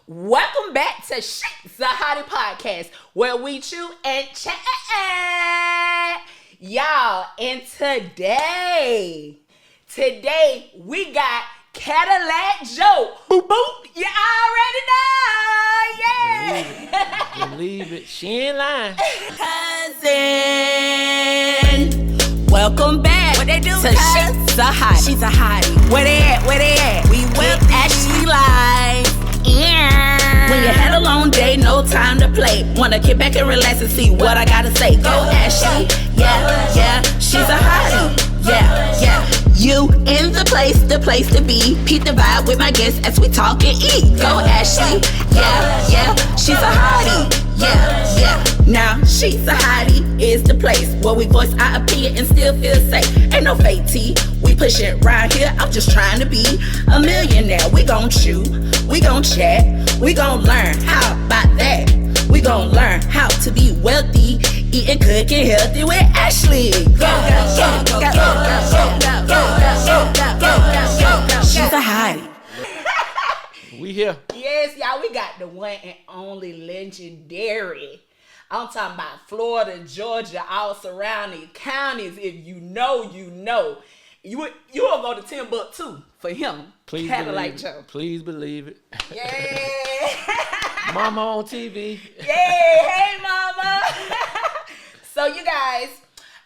Welcome back to She's a Hottie podcast, where we chew and chat. Y'all, and today we got Cadillac Joe. Boop, boop. You already know. Yeah. Believe it. She ain't lying. Cousin, welcome back. What they do? To She's a Hottie. She's a Hottie. Where they at? We will actually live. Yeah. When you had a long day, no time to play. Wanna get back and relax and see what I gotta say. Go Ashley. Yeah. She's a Hottie. Yeah. You in the place to be. Peep the vibe with my guests as we talk and eat. Go Ashley. Yeah. She's a Hottie. Yeah. Now She's a Hottie is the place where we voice our opinion and still feel safe. Ain't no fake tea. We push it right here. I'm just trying to be a millionaire. We gon' chew. We gon' chat. We gon' learn how about that. We gon' learn how to be wealthy, eating, cooking healthy with Ashley. Go. She's a Hottie. We here. Yes, y'all, we got the one and only legendary. I'm talking about Florida, Georgia, all surrounding counties. If you know, you know. You will go to Timbuktu for him. Please Cadillac believe Joe. it. Please believe it. Yeah. Mama on TV. Yeah. Hey, mama. So, you guys,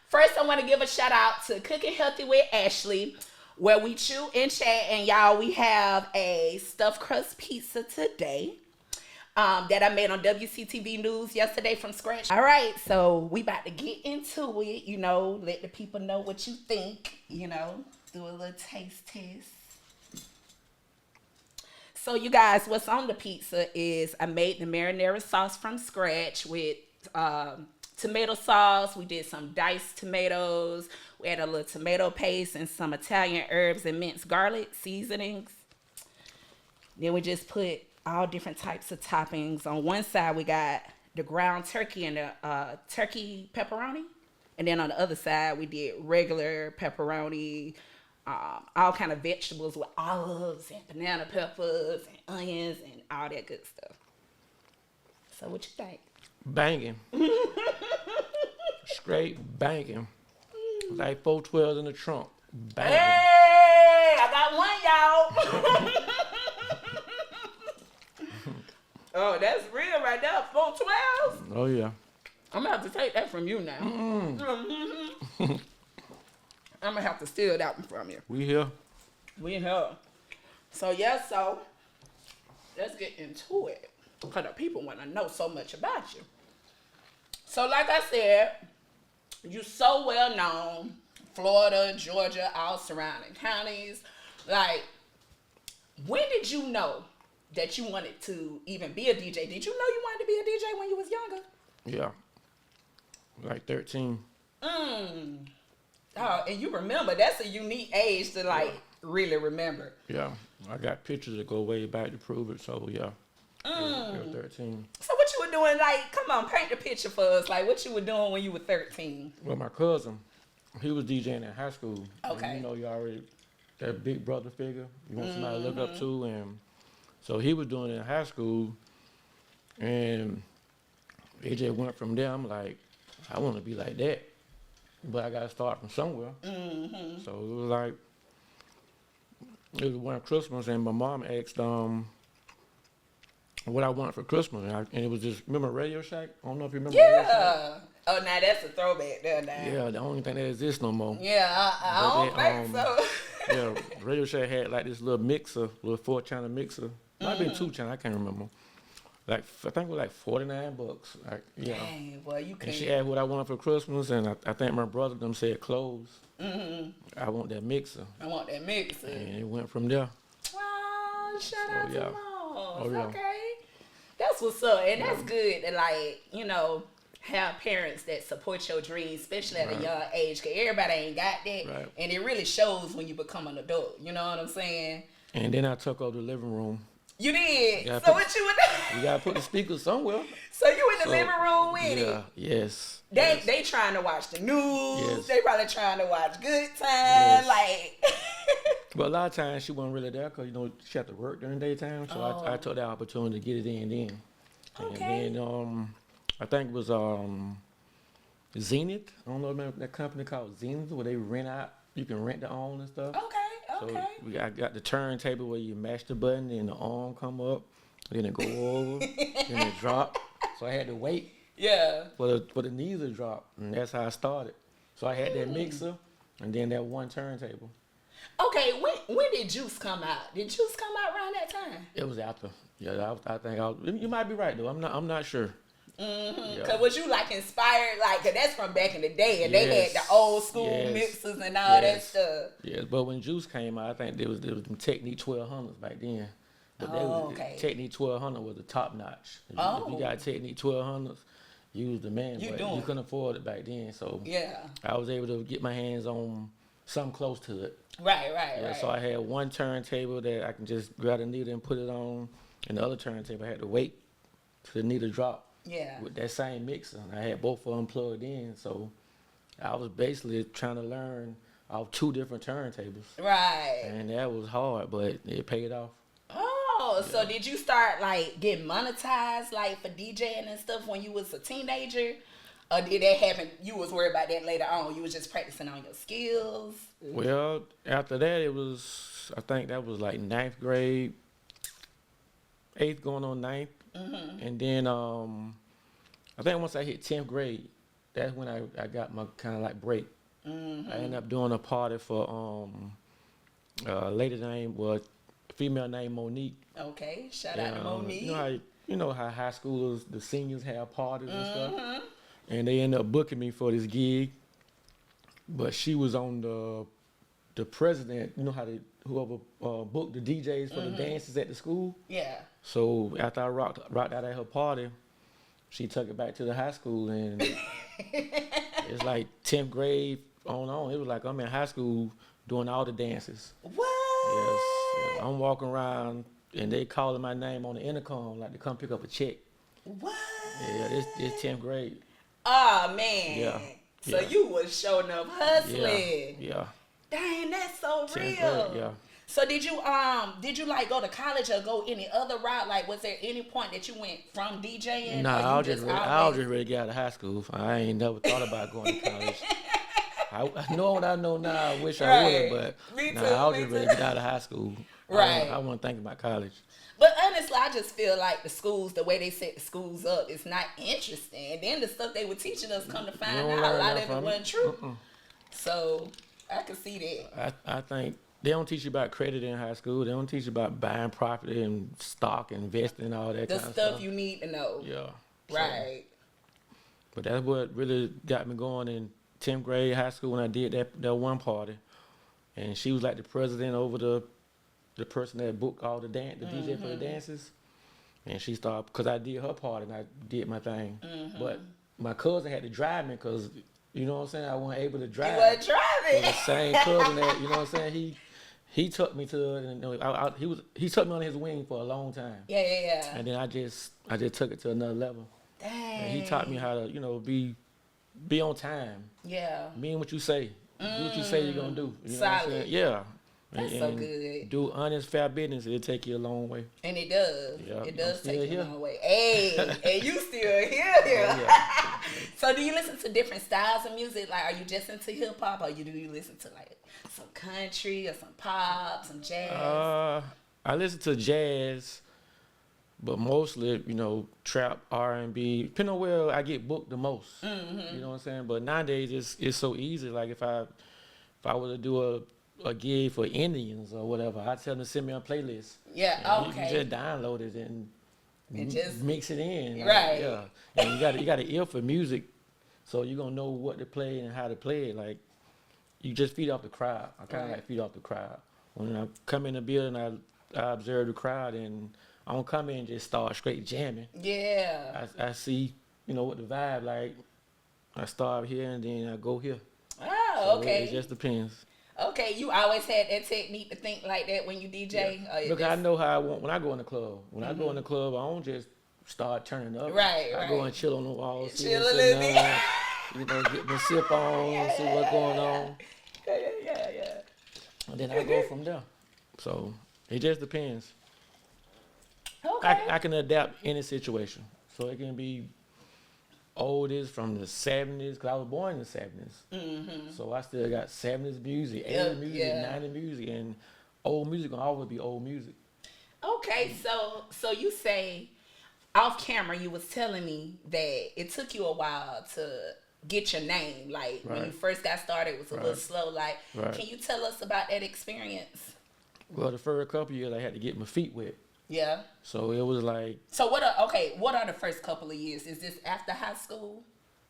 first I want to give a shout out to Cooking Healthy with Ashley, where we chew and chat. And y'all, we have a stuffed crust pizza today that I made on WCTV News yesterday from scratch. All right, so we about to get into it, let the people know what you think, do a little taste test. So you guys, what's on the pizza is I made the marinara sauce from scratch with tomato sauce. We did some diced tomatoes. We had a little tomato paste and some Italian herbs and minced garlic seasonings. Then we just put all different types of toppings. On one side, we got the ground turkey and the turkey pepperoni. And then on the other side, we did regular pepperoni, all kind of vegetables with olives and banana peppers and onions and all that good stuff. So what you think? Banging. Straight banging. Like 412s in the trunk. Banging. Hey, I got one, y'all. Oh, that's real right there. 412s. Oh, yeah. I'm going to have to take that from you now. Mm-hmm. I'm going to have to steal that one from you. We here. So, let's get into it. Because the people want to know so much about you. So, like I said, you so well known. Florida, Georgia, all surrounding counties. Like, when did you know that you wanted to even be a DJ? Did you know you wanted to be a DJ when you was younger? Yeah. Like 13. Oh, and you remember. That's a unique age to really remember. Yeah. I got pictures that go way back to prove it, so yeah. Yeah, 13. So what you were doing, come on, paint the picture for us. Like, what you were doing when you were 13? Well, my cousin, he was DJing in high school. Okay. And you already, that big brother figure, you want somebody to look up to, and so he was doing it in high school, and it just went from there. I'm like, I want to be like that, but I got to start from somewhere. Mm-hmm. So it was one Christmas, and my mom asked what I wanted for Christmas, and it was just, remember Radio Shack? I don't know if you remember Radio Shack. Yeah. Oh, now that's a throwback there now. Yeah, the only thing that exists no more. Yeah, I don't think so. Yeah, Radio Shack had like this little mixer, little 4-channel mixer. Might have been 2-channel, I can't remember. I think it was like $49. Dang, boy, you can't. And she asked what I wanted for Christmas, and I think my brother them said clothes. Mm-hmm. I want that mixer. And it went from there. Oh, shout out to Moms. Oh, yeah. Okay. That's what's up. And that's good to, have parents that support your dreams, especially at a young age, because everybody ain't got that. Right. And it really shows when you become an adult. You know what I'm saying? And then I took over the living room. You did? So what you would do? You got to put the speakers somewhere. So you in the living room with it? Yes. They trying to watch the news. Yes. They probably trying to watch Good Time. Yes. But a lot of times she wasn't really there because, you know, she had to work during the daytime. So I took that opportunity to get it in then. Okay. And then I think it was Zenith. I don't know, remember that company called Zenith where they rent out. You can rent the own and stuff. Okay. So I got the turntable where you mash the button and the arm come up, then it go over, then it drop. So I had to wait for the knees to drop, and that's how I started. So I had that mixer and then that one turntable. Okay, when did Juice come out? Did Juice come out around that time? It was after. Yeah, I think you might be right though. I'm not sure. Mm-hmm. Cause was you like inspired, like, cause that's from back in the day, and they had the old school mixers and all that stuff. Yes, but when Juice came out, I think there was them Technique 1200s back then. But Technique 1200 was the top notch. If you got Technique 1200s, you was the man. You couldn't afford it back then, so I was able to get my hands on something close to it. Right. So I had one turntable that I can just grab the needle and put it on, and the other turntable I had to wait till the needle drop. Yeah. With that same mixer. I had both of them plugged in, so I was basically trying to learn off two different turntables. Right. And that was hard, but it paid off. Oh, so did you start like getting monetized like for DJing and stuff when you was a teenager? Or did that happen, you was worried about that later on? You was just practicing on your skills? Well, after that I think that was like 9th grade, 8th going on 9th. Mm-hmm. And then I think once I hit 10th grade, that's when I got my kind of like break. Mm-hmm. I ended up doing a party for a lady female named Monique. Okay, shout out to Monique. You know how high schoolers, the seniors have parties and stuff. And they ended up booking me for this gig. But she was on the president, you know how whoever booked the DJs for the dances at the school? Yeah. So after I rocked out at her party, she took it back to the high school, and it's like 10th grade on. It was like I'm in high school doing all the dances. What? Yes. I'm walking around, and they calling my name on the intercom like to come pick up a check. What? Yeah, this 10th grade. Oh, man. Yeah. So you was showing up hustling. Yeah. Dang, that's so real. Grade, yeah. So did you like go to college or go any other route? Like, was there any point that you went from DJing? Nah, I just really got out of high school. I ain't never thought about going to college. I know what I know now. I wish I would, but I was just ready to get out of high school. Right. I wasn't thinking about college. But honestly, I just feel like the schools, the way they set the schools up, is not interesting. And then the stuff they were teaching us, come to find out, a lot of it wasn't true. So I can see that. I think they don't teach you about credit in high school. They don't teach you about buying property and stock, investing, and all that kind of stuff. The stuff you need to know. Yeah. Right. But that's what really got me going in 10th grade high school when I did that one party. And she was like the president over the person that booked all the DJ for the dances. And she started, because I did her part and I did my thing. Mm-hmm. But my cousin had to drive me because, you know what I'm saying, I wasn't able to drive. You wasn't driving. The same cousin that, you know what I'm saying, he took me to it, and he took me on his wing for a long time. Yeah. And then I just took it to another level. Dang. And he taught me how to, be on time. Yeah. Mean what you say. Do what you say you're gonna do. You know what I'm saying? Yeah. That's so good. Do honest, fair business. It'll take you a long way. And it does. Yeah, it does take you a long way. Hey, and you still here. Oh, yeah. So do you listen to different styles of music? Like, are you just into hip hop, or do you listen to like some country or some pop, some jazz? I listen to jazz, but mostly, trap, R&B. Depending on where I get booked the most. Mm-hmm. You know what I'm saying? But nowadays, it's so easy. Like if I were to do a gig for Indians or whatever, I tell them to send me a playlist. Yeah, okay. You just download it and just mix it in. Right. Yeah. And you got an ear for music, so you're gonna know what to play and how to play it. Like you just feed off the crowd. I kinda like feed off the crowd. When I come in the building, I observe the crowd, and I don't come in and just start straight jamming. Yeah. I see, what the vibe like. I start here and then I go here. Oh, so okay. It just depends. Okay, you always had that technique to think like that when you DJ? Yeah. Look, I know how I want when I go in the club. When I go in the club, I don't just start turning up. Right. I go and chill on the wall, chill a little bit. Get my sip on, see what's going on. Yeah. And then I go from there. So it just depends. Okay. I can adapt any situation. So it can be oldest from the 70s, because I was born in the 70s. Mm-hmm. So I still got 70s music, 80s music, 90s music, and old music will always be old music. Okay, so you say off camera you was telling me that it took you a while to get your name. Like when you first got started, it was a little slow. Like, can you tell us about that experience? Well, the first couple years I had to get my feet wet. Yeah. So it was like. So what are the first couple of years? Is this after high school?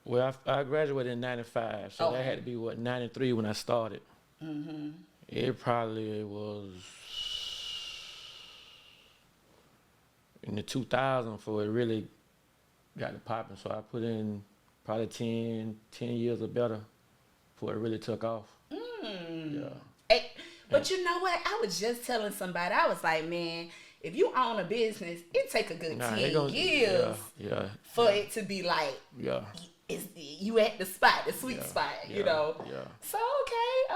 Well, I graduated in 95, so that had to be 93 when I started. Mm-hmm. It probably was in the 2000 before it really got to popping. So I put in probably 10 years or better before it really took off. Yeah. Hey, but you know what? I was just telling somebody, I was like, man, if you own a business, it take a good 10 years for it to be like, you at the spot, the sweet spot, you know. Yeah. So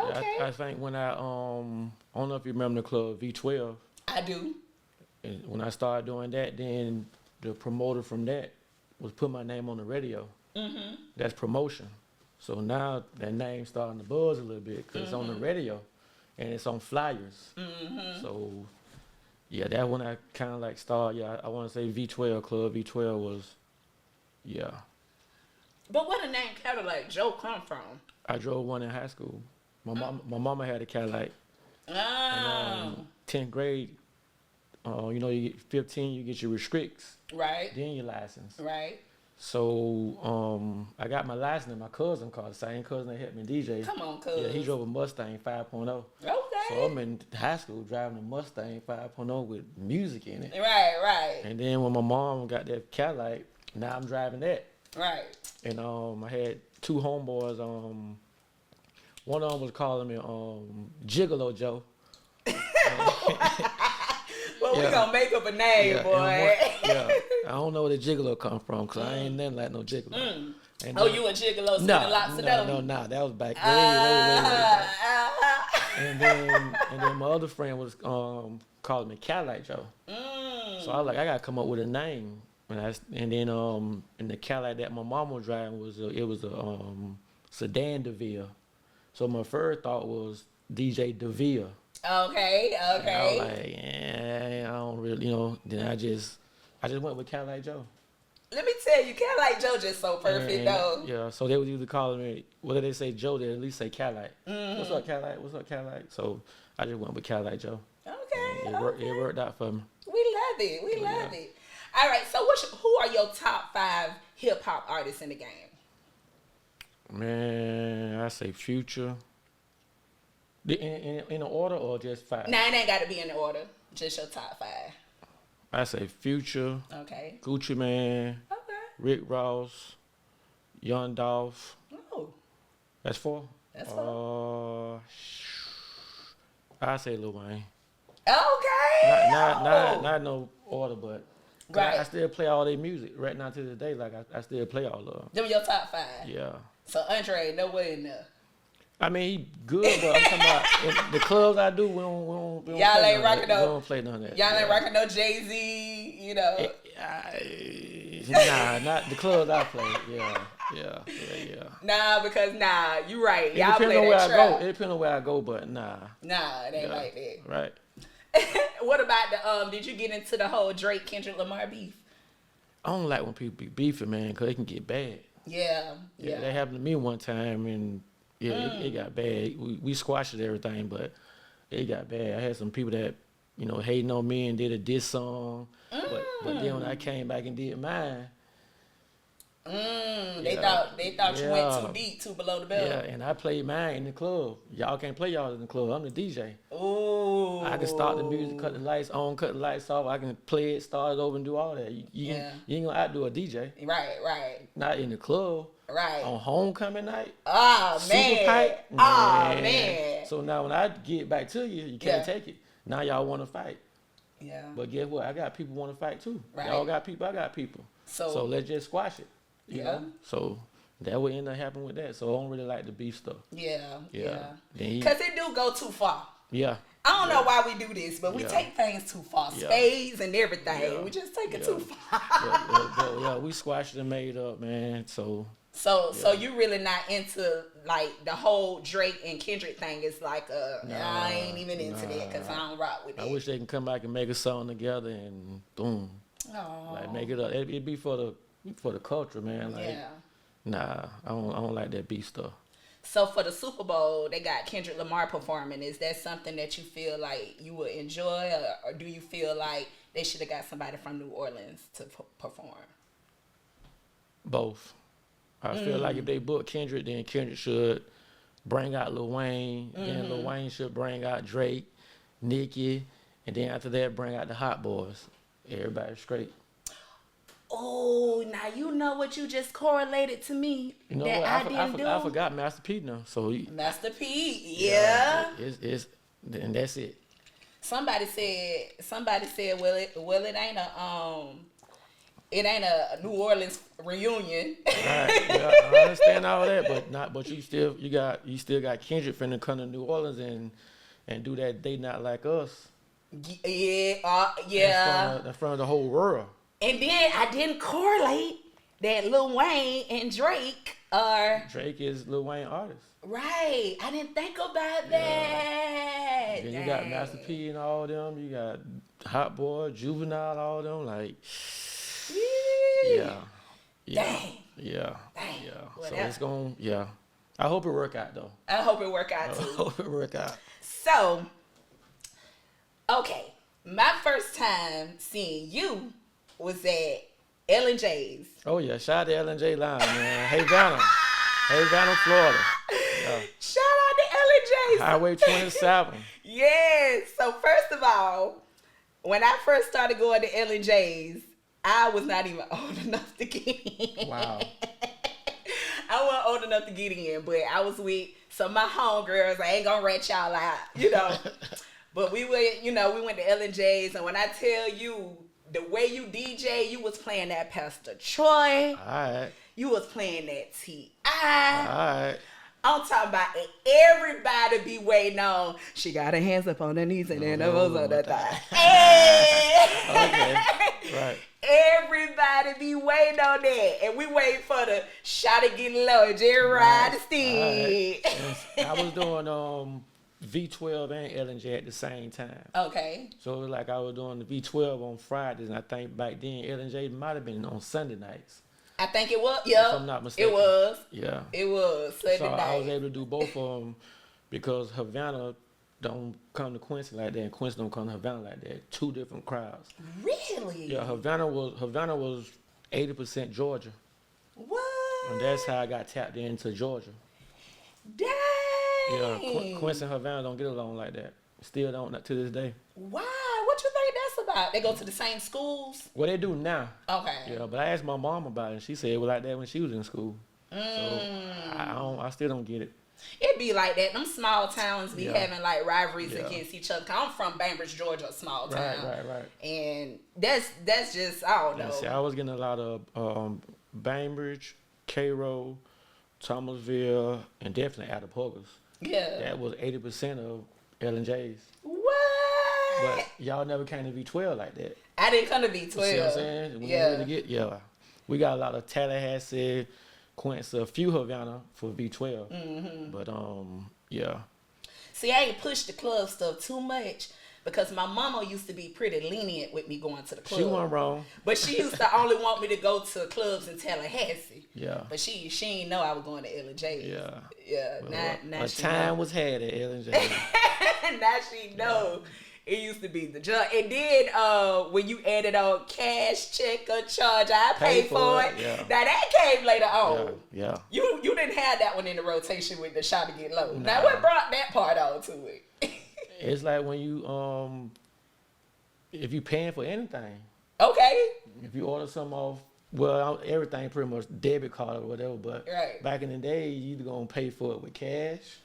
okay. I think when I don't know if you remember the club V12. I do. And when I started doing that, then the promoter from that was put my name on the radio. Mm-hmm. That's promotion. So now that name's starting to buzz a little bit because it's on the radio and it's on flyers. Mm-hmm. So yeah, that when I kind of like started. Yeah, I want to say V12 Club. V12 was, But where the name Cadillac Joe come from? I drove one in high school. My mama had a Cadillac. Oh. In 10th grade, you get 15, you get your restricts. Right. Then your license. Right. So I got my license and my cousin called, the same cousin that helped me DJ. Come on, cousin. Yeah, he drove a Mustang 5.0. Okay. So I'm in high school driving a Mustang 5.0 with music in it. Right. And then when my mom got that Cadillac, now I'm driving that. Right. And I had two homeboys. One of them was calling me Gigolo Joe. Well, we gonna make up a name, boy. I don't know where the gigolo come from, because I ain't nothing like no gigolo. And you a gigolo spinning lots of dough? No, that was back way back. And then my other friend was calling me Cadillac Joe. So I was like, I gotta come up with a name. And then in the Cadillac that my mom was driving was a sedan DeVille. So my first thought was DJ DeVille. Okay. And I was like, I don't really, Then I just went with Cadillac Joe. Let me tell you, Cadillac Joe just so perfect though. Yeah, so they was usually calling me, whether they say Joe, they at least say Cadillac. Mm-hmm. What's up, Cadillac? So I just went with Cadillac Joe. Okay. It worked out for me. We love it. We love it. All right, so who are your top 5 hip hop artists in the game? Man, I say Future. In an order or just 5? Nah, it ain't got to be in the order. Just your top 5. I say Future. Okay. Gucci Mane. Okay. Rick Ross. Young Dolph. Oh. That's 4? That's 4. I say Lil Wayne. Okay. Not no order, but right. I still play all their music right now to this day. Like I still play all of them. Them your top 5. Yeah. So Andre ain't nowhere in there. I mean, he good, but I'm talking about the clubs I do. We don't y'all ain't rocking no. We don't play none of that. Y'all ain't rocking no Jay-Z, Nah, not the clubs I play. Yeah. Nah, because you right. Y'all play that that trap. It depends on where I go, but nah. Nah, it ain't like that. Right. What about did you get into the whole Drake Kendrick Lamar beef? I don't like when people be beefing, man, because it can get bad. Yeah. That happened to me one time, and it got bad. We squashed everything, but it got bad. I had some people that, hating on me and did a diss song, but then when I came back and did mine, they thought you went too deep, too below the belt. Yeah, and I played mine in the club. Y'all can't play y'all in the club. I'm the DJ. Ooh. I can start the music, cut the lights on, cut the lights off. I can play it, start it over, and do all that. You ain't gonna outdo a DJ. Right. Not in the club. Right. On homecoming night. Oh, man. Super pipe. Oh, man. So now when I get back to you, you can't take it. Now y'all want to fight. Yeah. But guess what? I got people want to fight too. Right. Y'all got people, I got people. So let's just squash it. You know? So that would end up happening with that. So I don't really like the beef stuff. Yeah. Then because it do go too far. Yeah. I don't know why we do this, but we take things too far. Spades and everything. We just take it too far. We squashed and made up, man. So you really not into like the whole Drake and Kendrick thing? Is like I ain't even into that because I don't rock with it. I wish they can come back and make a song together and boom, like make it up. It'd be for the culture, man. Like, nah, I don't like that beat stuff. So for the Super Bowl, they got Kendrick Lamar performing. Is that something that you feel like you would enjoy, or do you feel like they should have got somebody from New Orleans to perform? Both. I feel like if they book Kendrick, then Kendrick should bring out Lil Wayne, then Lil Wayne should bring out Drake, Nicki, and then after that, bring out the Hot Boys. Everybody straight. Oh, now you know what you just correlated to me. You know that what? I forgot Master P now. So Master P, yeah. It's and that's it. Somebody said, well, it ain't a New Orleans reunion. Right. Yeah, I understand all that, but you still got Kendrick finna come to New Orleans and do that They Not Like Us. Yeah. In front of the whole world. And then I didn't correlate that Lil Wayne and Drake are... Drake is Lil Wayne artist. Right. I didn't think about that. Then you got Master P and all them. You got Hot Boy, Juvenile, all them. Like, yeah. Dang. Yeah. Well, so it's going, I hope it work out, though. I hope it work out, too. I hope it work out. So, okay. My first time seeing you was at L&J's. Oh, yeah. Shout out to L&J Line, man. Havana, Florida. Yeah. Shout out to L&J's. Highway 27. Yes. So, first of all, when I first started going to L&J's, I was not even old enough to get in. Wow. I wasn't old enough to get in, but I was with some of my homegirls. I ain't gonna rat y'all out, But we went to L&J's, and when I tell you, the way you DJ, you was playing that Pastor Troy. All right. You was playing that T.I. All right. I'm talking about everybody be waiting on. She got her hands up on her knees and then elbows on her thigh. Okay. Right. Everybody be waiting on that. And we wait for the shot of getting low and Jerry ride the stick. Right. I was doing V12 and L&J at the same time. Okay. So it was like I was doing the V12 on Fridays, and I think back then L&J might have been on Sunday nights. I think it was. Yeah. If I'm not mistaken. It was. Yeah. It was Sunday so night. I was able to do both of them because Havana don't come to Quincy like that, and Quincy don't come to Havana like that. Two different crowds. Really? Yeah. Havana was 80% Georgia. What? And that's how I got tapped into Georgia. Dang. Yeah, Quincy and Havana don't get along like that. Still don't, not to this day. Why? What you think that's about? They go to the same schools? Well, they do now. Okay. Yeah, but I asked my mom about it, and she said it was like that when she was in school. So I still don't get it. It be like that. Them small towns be having like rivalries against each other. I'm from Bainbridge, Georgia, a small town. Right. And that's just, I don't know. See, I was getting a lot of Bainbridge, Cairo, Thomasville, and definitely Attapogas. Yeah. That was 80% of L&J's. What? But y'all never came to V12 like that. I didn't come to V12. You see what I'm saying? We got a lot of Tallahassee, Quincy, a few Havana for V12. Mm-hmm. But See, I ain't pushed the club stuff too much because my mama used to be pretty lenient with me going to the club. She wasn't wrong. But she used to only want me to go to clubs in Tallahassee. Yeah. But she ain't know I was going to L&J. Yeah. Yeah. Well, now she time was had at L&J. Now she know. It used to be the junk. And then when you added on cash, check, or charge, I paid for it. Yeah. Now that came later on. Yeah. You didn't have that one in the rotation with the shot to get low. Nah. Now what brought that part on to it? It's like when you if you paying for anything. Okay. If you order something off, everything pretty much debit card or whatever, but back in the day, you either gonna pay for it with cash.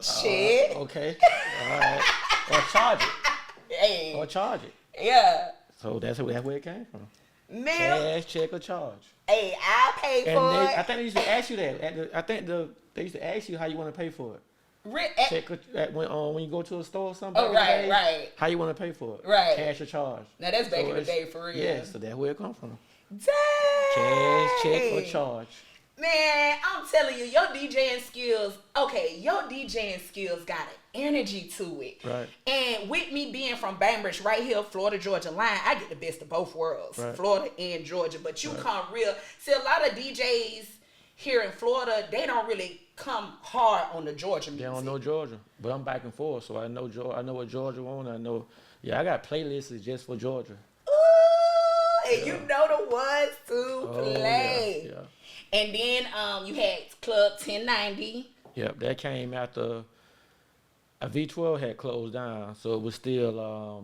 Shit. Okay. All right. Or charge it. Hey. Or charge it. Yeah. So that's where it came from. Man. Cash, check, or charge. Hey, I paid for it. I think they used to ask you that. They used to ask you how you want to pay for it. Check that when you go to a store or something. Oh, right. How you want to pay for it? Right. Cash or charge? Now that's back in the day for real. Yeah, so that's where it come from. Dang. Cash, check, or charge. Man, I'm telling you, your DJing skills got an energy to it. Right. And with me being from Bainbridge, right here, Florida, Georgia line, I get the best of both worlds, right. Florida and Georgia. But you come real. See, a lot of DJs here in Florida, they don't really come hard on the Georgia music. They don't know Georgia, but I'm back and forth, so I know what Georgia want. I know, I got playlists just for Georgia. Ooh, and you know the ones to play. Yeah. And then you had Club 1090. Yep, that came after a V12 had closed down, so it was still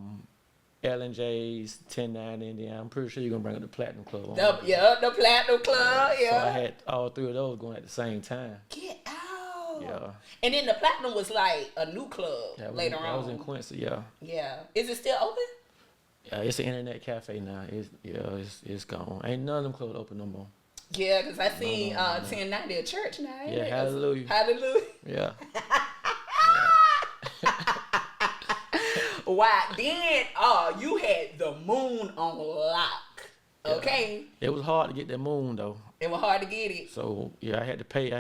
L&J's 1090, and then I'm pretty sure you're gonna bring up the Platinum Club. The Platinum Club. Yeah. So I had all three of those going at the same time. Get out. Yeah. And then the Platinum was like a new club later on. That was in Quincy. Yeah. Yeah. Is it still open? Yeah, it's an internet cafe now. It's gone. Ain't none of them clubs open no more. Yeah, because I seen 1090 at church now. Yeah, hallelujah. Hallelujah. Yeah. Wow. Then, you had the moon on lock. Okay. Yeah. It was hard to get that moon though. It was hard to get it. So yeah, I had to pay. I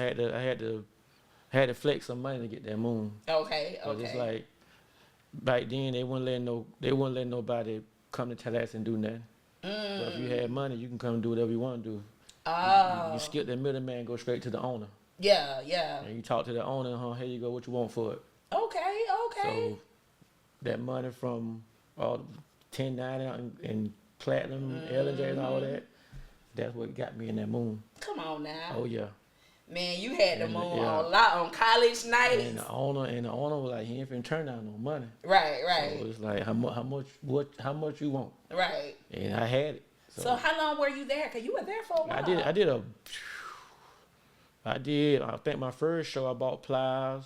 had to flex some money to get that moon. Okay. But it's like back then they wouldn't let nobody come to Tallahassee and do nothing. But if you had money, you can come and do whatever you want to do. Oh. You skip that middleman and go straight to the owner. Yeah. And you talk to the owner, here you go, what you want for it. Okay. So that money from all the 1090 and Platinum, L&J and all that, that's what got me in that moon. Come on now. Oh yeah. Man, you had the moon on lot on college nights. And the owner was like, he ain't finna turn down no money. Right. So it's like how much you want. Right. And I had it. So how long were you there? Cause you were there for a while. I think my first show I bought Plies.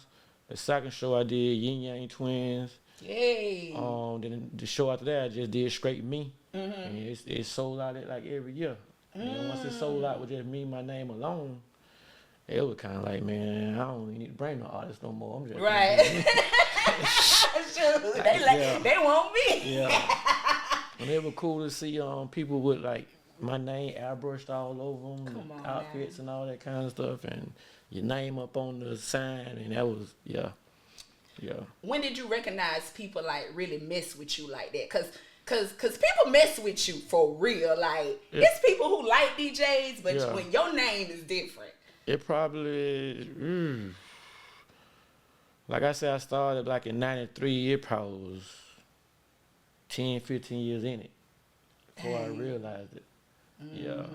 The second show I did Yin Yang Twins. Yay. Then the show after that I just did Straight Me. And it sold out like every year. And once it sold out with just me, my name alone, it was kind of like, man, I don't even need to bring no artists no more. I'm just right. They want me. Yeah. And it was cool to see people with like my name airbrushed all over them, outfits and all that kind of stuff, and your name up on the sign, and that was yeah. When did you recognize people like really mess with you like that? Cause people mess with you for real. Like it's people who like DJs, but when your name is different. It probably like I said, I started like in '93. It probably was 10, 15 years in it before I realized it. Yeah.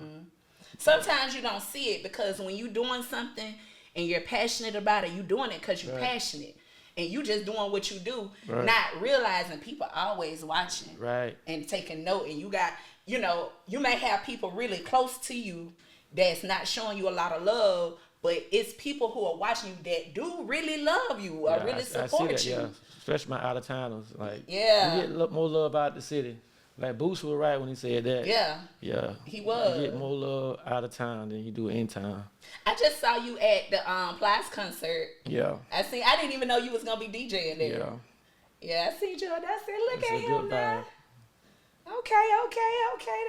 Sometimes you don't see it because when you're doing something and you're passionate about it, you're doing it because you're passionate. And you just doing what you do, not realizing people always watching. Right. And taking note. And you got, you may have people really close to you that's not showing you a lot of love, but it's people who are watching you that do really love you or really support I see that, you. Yeah. Especially my out of towners. Like, you get more love out the city. Like Boots was right when he said that. Yeah. He was. You get more love out of town than you do in town. I just saw you at the Plies concert. Yeah. I didn't even know you was gonna be DJing there. Yeah. Yeah, I seen you and I said, look at him now. Vibe. Okay,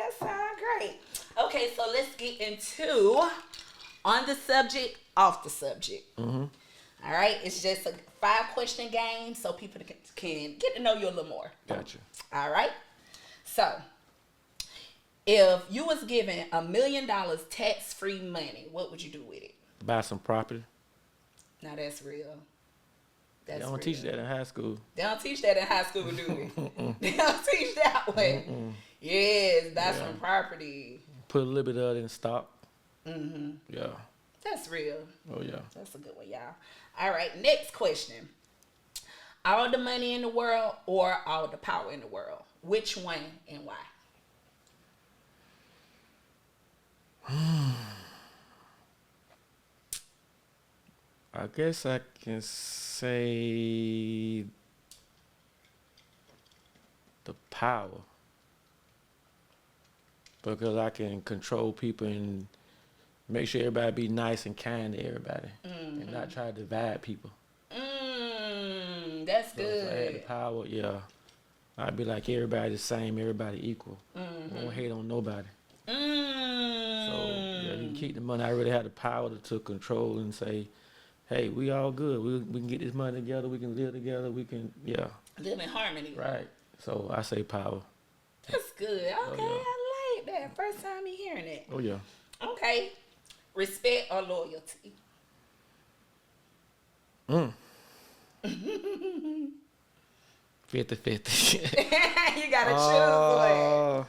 that sounds great. Okay, so let's get into on the subject, off the subject. All right, it's just a 5-question game so people can get to know you a little more. Gotcha. All right. So, if you was given $1 million tax-free money, what would you do with it? Buy some property. Now that's real. They don't teach that in high school. They don't teach that in high school, do they? They don't teach that way. Yes, buy some property. Put a little bit of it in stock. Yeah. That's real. Oh yeah. That's a good one, y'all. All right, next question. All the money in the world or all the power in the world? Which one and why? I guess I can say the power. Because I can control people and make sure everybody be nice and kind to everybody. And not try to divide people. So if I had the power, yeah, I'd be like everybody the same, everybody equal. I won't hate on nobody. So yeah, you can keep the money. I really had the power to control and say, hey, we all good. We can get this money together. We can live together. We can, yeah. Live in harmony. Right. So I say power. That's good. Okay, I like that. First time me hearing it. Oh, yeah. Okay. Respect or loyalty? 50-50. You gotta choose one.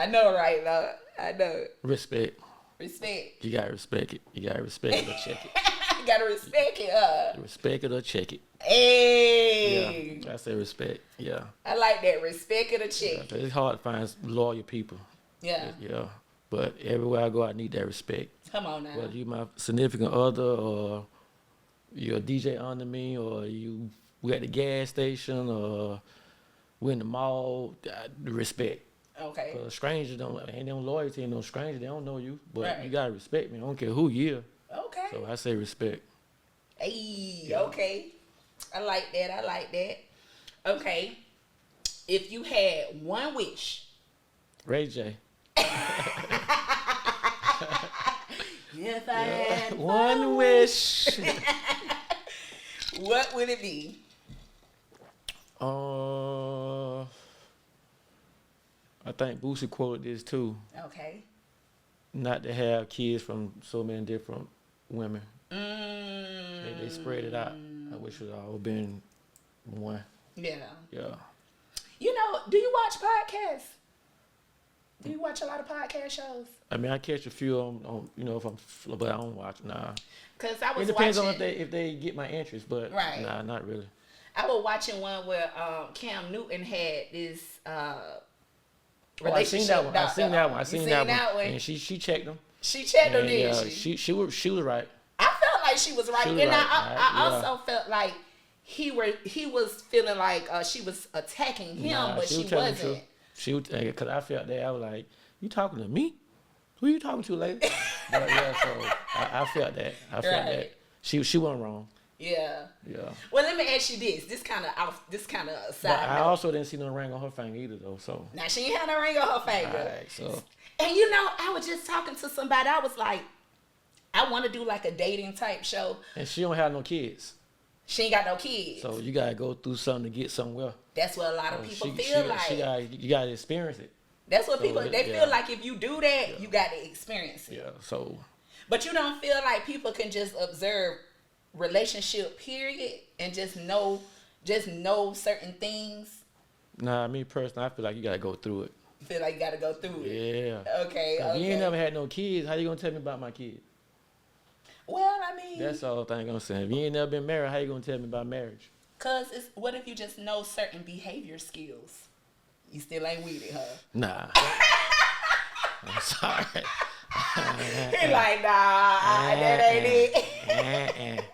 I know, right, Lord? I know. Respect. Respect. You gotta respect it. You gotta respect it or check it. You gotta respect it, Respect it or check it. Hey. Yeah, I say respect. Yeah. I like that. Respect it or check it. It's hard to find loyal people. Yeah. Yeah. But everywhere I go, I need that respect. Come on now. Whether you my significant other or you're a DJ under me or we at the gas station or we in the mall, respect. Okay. Cause strangers ain't no loyalty and no stranger. They don't know you, but right. You gotta respect me. I don't care who you are. Okay. So I say respect. Hey, yeah. Okay. I like that. Okay. If you had one wish. Ray J. If I had one wish. What would it be? I think Boosie quoted this too. Okay. Not to have kids from so many different women. They spread it out. I wish it all been one. Yeah. Yeah. You know, do you watch podcasts? Do you watch a lot of podcast shows? I mean, I catch a few on but I don't watch. Nah. Cause I was. It depends watching, on if they get my interest, but right. Nah, not really. I was watching one where Cam Newton had this relationship. I seen that one. I seen that one. And she checked them. She checked them, didn't she? She was right. I felt like she was right, and I also felt like he was feeling like she was attacking him, but she wasn't. She was, cause I felt that I was like, you talking to me? Who you talking to, lady? But yeah, so I felt that. I felt that. She wasn't wrong. Yeah. Yeah. Well, let me ask you this. This kind of side. But I also didn't see no ring on her finger either, though. So. Now she ain't had no ring on her finger. All right, so. And you know, I was just talking to somebody. I was like, I want to do like a dating type show. And she don't have no kids. She ain't got no kids. So you gotta go through something to get somewhere. That's what a lot of people feel like. You gotta experience it. That's what people feel like. If you do that, you got to experience it. Yeah. So. But you don't feel like people can just observe relationship period and just know certain things. Nah, me personally, I feel like you gotta go through it. You feel like you gotta go through it. Yeah. Okay. If you ain't never had no kids, how you gonna tell me about my kids? Well, I mean, that's all thing I'm saying. If you ain't never been married, how you gonna tell me about marriage? Cause what if you just know certain behavior skills? You still ain't with it, huh? Nah. I'm sorry. He like, nah, that ain't it.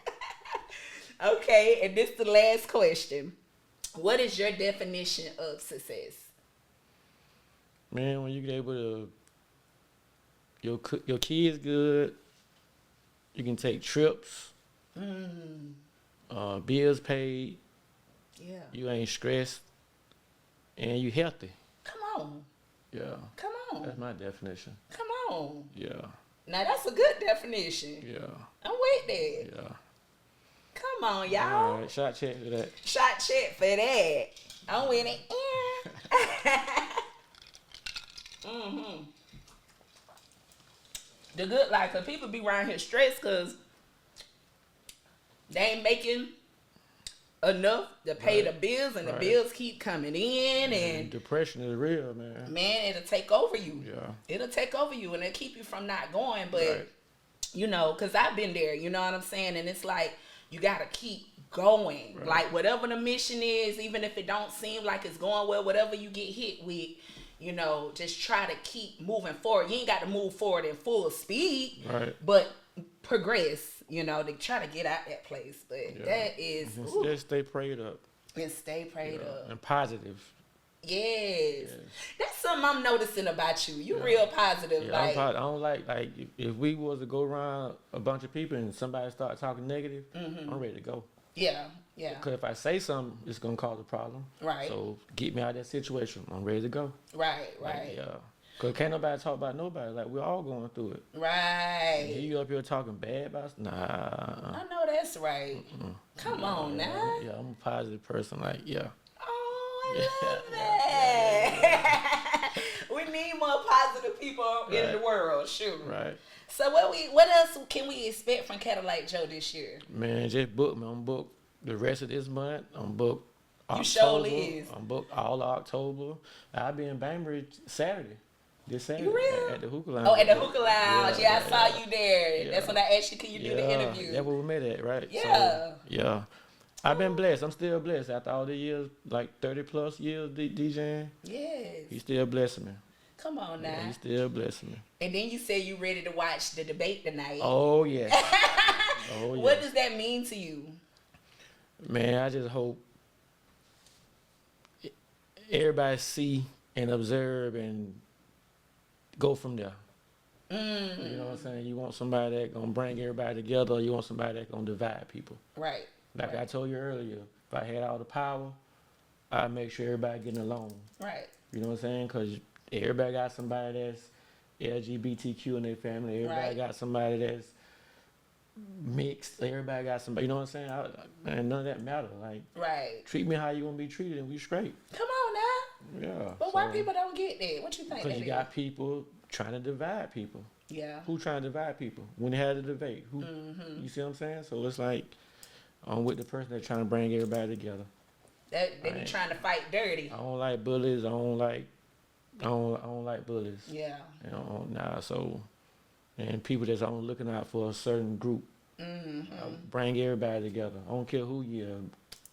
Okay, and this the last question. What is your definition of success? Man, when you get able to, your kids good, you can take trips, bills paid, yeah, you ain't stressed, and you healthy. Come on. Yeah. Come on. That's my definition. Come on. Yeah. Now that's a good definition. Yeah. I'm with that. Yeah. Come on, y'all. All right, shot check for that. Shot check for that. I'm with it. The good life, cause people be around here stressed cause they ain't making enough to pay the bills, and the bills keep coming in, and depression is real, man. Man, it'll take over you. Yeah. It'll take over you, and it'll keep you from not going. But you know, cause I've been there. You know what I'm saying? And it's like you gotta keep going. Right. Like whatever the mission is, even if it don't seem like it's going well, whatever you get hit with, you know, just try to keep moving forward. You ain't got to move forward in full speed, right? But progress. You know, to try to get out that place. But that is just stay prayed up. And stay prayed up. And positive. Yes. That's something I'm noticing about you. You real positive. Yeah, I don't like if we was to go around a bunch of people and somebody start talking negative, I'm ready to go. Yeah, yeah. Because if I say something, it's gonna cause a problem. Right. So get me out of that situation. I'm ready to go. Right. Like, yeah. Cause can't nobody talk about nobody. Like we're all going through it. Right. And you up here talking bad about us? Nah. I know that's right. Come on now. Yeah, I'm a positive person. Like, yeah. Oh, I love that. We need more positive people in the world, sure. Right. So what else can we expect from Cadillac Joe this year? Man, just book me. I'm booked the rest of this month. I'm booked October. You surely is. I'm booked all of October. I'll be in Bainbridge Saturday. This Saturday. You real? At the Hookah Lounge. Oh, at the Hookah Lounge. Yeah, I saw you there. Yeah. That's when I asked you, can you do the interview? That's where we met at, right? Yeah. So, yeah. I've been blessed. I'm still blessed after all the years, like 30 plus years DJing. Yes. He still blessing me. Come on now. Yeah, he still blessing me. And then you say you ready to watch the debate tonight. Oh, yeah. Oh, yeah. What does that mean to you? Man, I just hope everybody see and observe and go from there. You know what I'm saying? You want somebody that gonna bring everybody together, or you want somebody that gonna divide people. Right. Like right. I told you earlier, if I had all the power, I'd make sure everybody getting along. Right. You know what I'm saying? Because everybody got somebody that's LGBTQ in their family. Everybody got somebody that's mixed. Everybody got somebody. You know what I'm saying? Man, none of that matter. Like, treat me how you want to be treated, and we straight. Come on now. Yeah. But why people don't get that? What you think? Because you got people trying to divide people. Yeah. Who trying to divide people? When they had a debate, who? You see what I'm saying? So it's like I'm with the person that's trying to bring everybody together. They be trying to fight dirty. I don't like bullies. I don't like bullies. Yeah. You know, so and people that's only looking out for a certain group. Bring everybody together. I don't care who you are,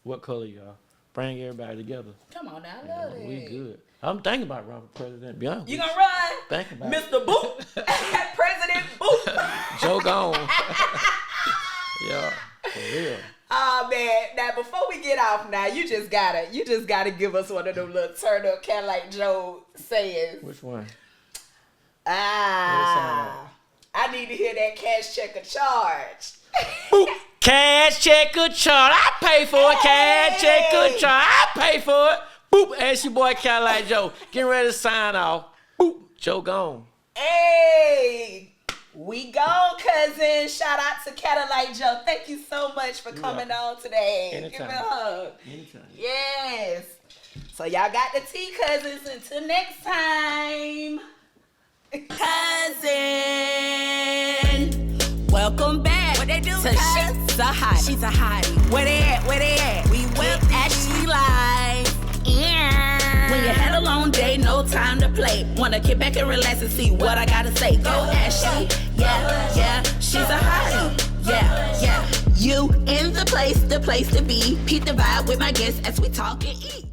what color you are. Bring everybody together. Come on now, I love it. We good. I'm thinking about running for president. Be honest. You gonna run? Think about Mr. Boop. President Boop. Joe gone. Yeah, for real. Oh man, now before we get off now, you just gotta give us one of them little turn up Cadillac Joe sayings. Which one? I need to hear that cash check or charge. Boop. Cash check or charge. I pay for it. Cash check or charge. I pay for it. Boop. Ask your boy Cadillac Joe. Getting ready to sign off. Boop. Joe gone. Hey, we gone, cousin. Shout out to Cadillac Joe. Thank you so much for coming on today. Anytime. Give me a hug. Anytime. Yes. So y'all got the tea, cousins. Until next time. Cousin, welcome back. What they do? To She's a Hottie. She's a Hottie. Where they at? Where they at? We actually live. Yeah. When you had a long day, no time to play. Wanna get back and relax and see what I gotta say. Go Ashley. Yeah, yeah. She's a Hottie. Yeah, yeah. You in the place to be. Peep the vibe with my guests as we talk and eat.